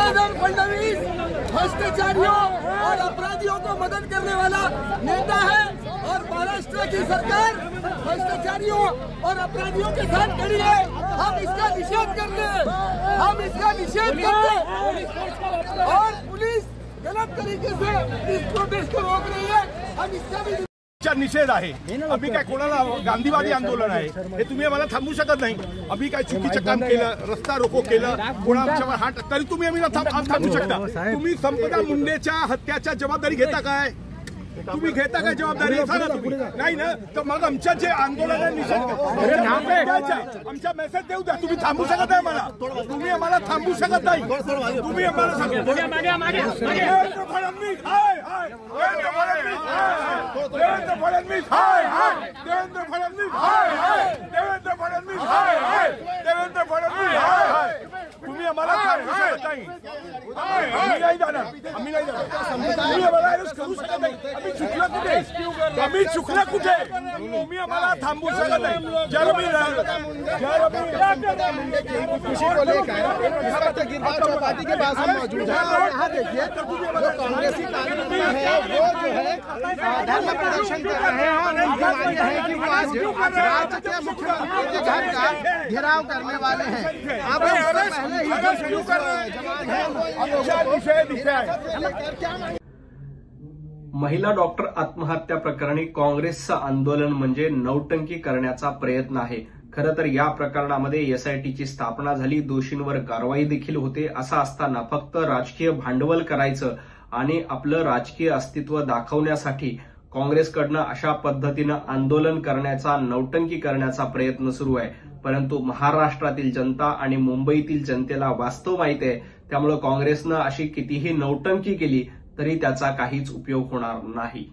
देवेंद्र फडणवीस भ्रष्टाचारियों और अपराधियों को मदद करने वाला नेता है और महाराष्ट्र की सरकार भ्रष्टाचारियों और अपराधियों के साथ खड़ी है। हम इसका निषेध करते हैं, हम इसका निषेध करते हैं और पुलिस गलत तरीके से इस प्रोटेस्ट को रोक रही है। हम इसका भी निषेध आहे। अभी काय कोणाला गांधीवादी आंदोलन आहे हे तुम्ही आम्हाला थांबवू शकत नाही। अभी काय चुकीचं काम केलं, रस्ता रोको केलं, कोणाच्यावर हात तरी तुम्ही आम्हाला थांबवू शकता। तुम्ही संपदा मुंडेच्या हत्याच्या जबाबदारी घेता काय? तुम्ही घेता काय जबाबदारी? नाही ना, तर मग आमच्या जे आंदोलन आमचा मेसेज देऊ द्या। तुम्ही थांबू शकत नाही मला, तुम्ही आम्हाला थांबू शकत नाही। तुम्ही आम्हाला देवेंद्र फडणवीस हाय हाय, देवेंद्र फडणवीस देवेंद्र फडणवीस हाय हाय, देवेंद्र फडणवीस हाय हाय, देवेंद्र फडणवीस हाय हाय, देवेंद्र फडणवीस हाय हाय। तुम्ही आम्हाला थांबू शकत नाही। आम्ही नाही जाणार, आम्ही नाही जाणार। तुम्ही आम्हाला अरेस्ट करू शकत नाही। आम्ही चुकलं कुठे? आम्ही चुकलं कुठे? तुम्ही आम्हाला थांबू शकत नाही। खुशी को लेकर गिरफ्तार पार्टी के पास हम मौजूद हैं और यहाँ देखिए जो कांग्रेसी कार्यकर्ता है वो जो है धरना प्रदर्शन कर रहे हैं और उनकी मांग है कि वो आज राज्य के मुख्यमंत्री के घर का घेराव करने वाले हैं। आप पहले ही जो जवान है महिला डॉक्टर आत्महत्या प्रकरणी काँग्रेसचं आंदोलन म्हणजे नौटंकी करण्याचा प्रयत्न आहे। खरं तर या प्रकरणामध्ये एसआयटीची स्थापना झाली, दोषींवर कारवाई देखील होते। असं असताना फक्त राजकीय भांडवल करायचं आणि आपलं राजकीय अस्तित्व दाखवण्यासाठी काँग्रेसकडनं अशा पद्धतीनं आंदोलन करण्याचा, नौटंकी करण्याचा प्रयत्न सुरू आहे। परंतु महाराष्ट्रातील जनता आणि मुंबईतील जनतेला वास्तव माहिती आहे, त्यामुळे काँग्रेसनं अशी कितीही नौटंकी केली तरी त्याचा काहीच उपयोग होणार नाही।